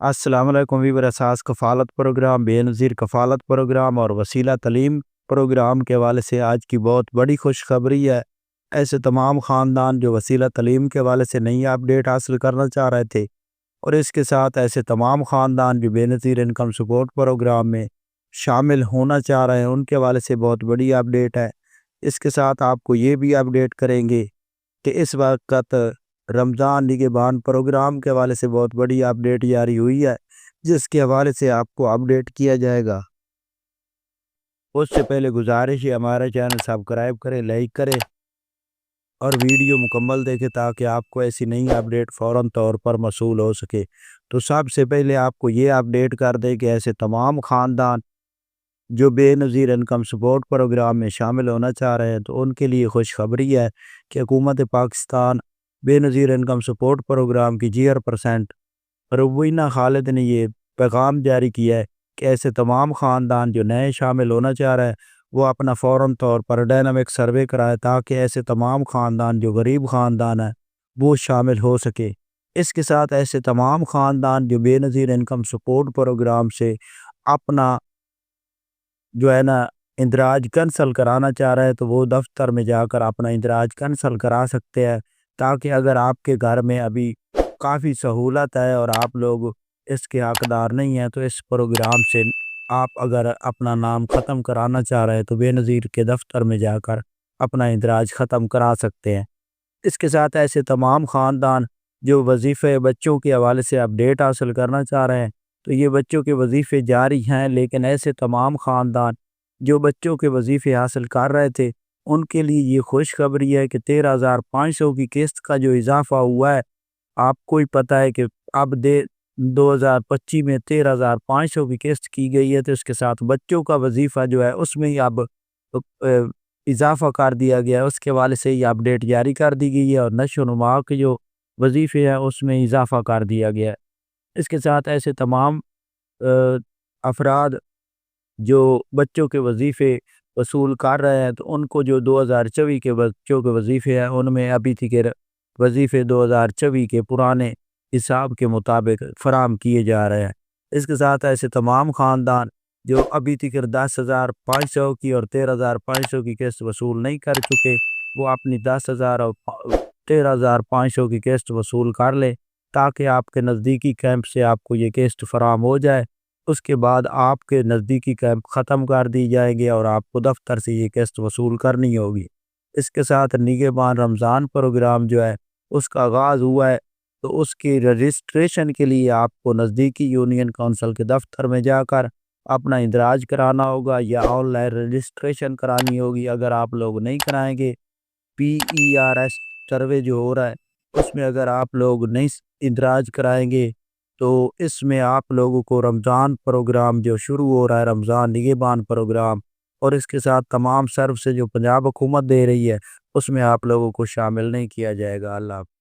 السلام علیکم ویور اساس کفالت پروگرام، بے نظیر کفالت پروگرام اور وسیلہ تعلیم پروگرام کے حوالے سے آج کی بہت بڑی خوشخبری ہے۔ ایسے تمام خاندان جو وسیلہ تعلیم کے حوالے سے نئی اپڈیٹ حاصل کرنا چاہ رہے تھے، اور اس کے ساتھ ایسے تمام خاندان جو بے نظیر انکم سپورٹ پروگرام میں شامل ہونا چاہ رہے ہیں، ان کے حوالے سے بہت بڑی اپڈیٹ ہے۔ اس کے ساتھ آپ کو یہ بھی اپڈیٹ کریں گے کہ اس وقت رمضان نگہبان پروگرام کے حوالے سے بہت بڑی اپڈیٹ جاری ہوئی ہے، جس کے حوالے سے آپ کو اپڈیٹ کیا جائے گا۔ اس سے پہلے گزارش ہے ہمارا چینل سبسکرائب کریں، لائک کریں اور ویڈیو مکمل دیکھیں تاکہ آپ کو ایسی نئی اپڈیٹ فوراً طور پر موصول ہو سکے۔ تو سب سے پہلے آپ کو یہ اپڈیٹ کر دیں کہ ایسے تمام خاندان جو بے نظیر انکم سپورٹ پروگرام میں شامل ہونا چاہ رہے ہیں، تو ان کے لیے خوشخبری ہے کہ حکومت پاکستان بے نظیر انکم سپورٹ پروگرام کی چیئرپرسن روینہ خالد نے یہ پیغام جاری کیا ہے کہ ایسے تمام خاندان جو نئے شامل ہونا چاہ رہے ہیں وہ اپنا فوراً طور پر ڈائنامک سروے کرائے تاکہ ایسے تمام خاندان جو غریب خاندان ہیں وہ شامل ہو سکے۔ اس کے ساتھ ایسے تمام خاندان جو بے نظیر انکم سپورٹ پروگرام سے اپنا جو ہے نا اندراج کنسل کرانا چاہ رہے ہیں، تو وہ دفتر میں جا کر اپنا اندراج کنسل کرا سکتے ہیں، تاکہ اگر آپ کے گھر میں ابھی کافی سہولت ہے اور آپ لوگ اس کے حقدار نہیں ہیں، تو اس پروگرام سے آپ اگر اپنا نام ختم کرانا چاہ رہے ہیں تو بے نظیر کے دفتر میں جا کر اپنا اندراج ختم کرا سکتے ہیں۔ اس کے ساتھ ایسے تمام خاندان جو وظیفے بچوں کے حوالے سے اپڈیٹ حاصل کرنا چاہ رہے ہیں، تو یہ بچوں کے وظیفے جاری ہیں، لیکن ایسے تمام خاندان جو بچوں کے وظیفے حاصل کر رہے تھے ان کے لیے یہ خوشخبری ہے کہ 13,500 کی قسط کا جو اضافہ ہوا ہے، آپ کو ہی پتہ ہے کہ اب 2025 میں 13,500 کی قسط کی گئی ہے، تو اس کے ساتھ بچوں کا وظیفہ جو ہے اس میں ہی اب اضافہ کر دیا گیا ہے۔ اس کے حوالے سے یہ اپڈیٹ جاری کر دی گئی ہے اور نشو و نما کے جو وظیفے ہیں اس میں اضافہ کر دیا گیا ہے۔ اس کے ساتھ ایسے تمام افراد جو بچوں کے وظیفے وصول کر رہے ہیں، تو ان کو جو 2024 کے بچوں کے وظیفے ہیں ان میں ابھی تک کے وظیفے 2024 کے پرانے حساب کے مطابق فراہم کیے جا رہے ہیں۔ اس کے ساتھ ایسے تمام خاندان جو ابھی تک 10,500 کی اور 13,500 کی قسط وصول نہیں کر چکے، وہ اپنی 10,000 اور 13,500 کی قسط وصول کر لیں، تاکہ آپ کے نزدیکی کیمپ سے آپ کو یہ قسط فراہم ہو جائے۔ اس کے بعد آپ کے نزدیکی کیمپ ختم کر دی جائیں گے اور آپ کو دفتر سے یہ قسط وصول کرنی ہوگی۔ اس کے ساتھ نگہبان رمضان پروگرام جو ہے اس کا آغاز ہوا ہے، تو اس کی رجسٹریشن کے لیے آپ کو نزدیکی یونین کونسل کے دفتر میں جا کر اپنا اندراج کرانا ہوگا یا آن لائن رجسٹریشن کرانی ہوگی۔ اگر آپ لوگ نہیں کرائیں گے، PERS سروے جو ہو رہا ہے اس میں اگر آپ لوگ نہیں اندراج کرائیں گے، تو اس میں آپ لوگوں کو رمضان پروگرام جو شروع ہو رہا ہے، رمضان نگہبان پروگرام، اور اس کے ساتھ تمام سروس جو پنجاب حکومت دے رہی ہے، اس میں آپ لوگوں کو شامل نہیں کیا جائے گا۔ اللہ حافظ۔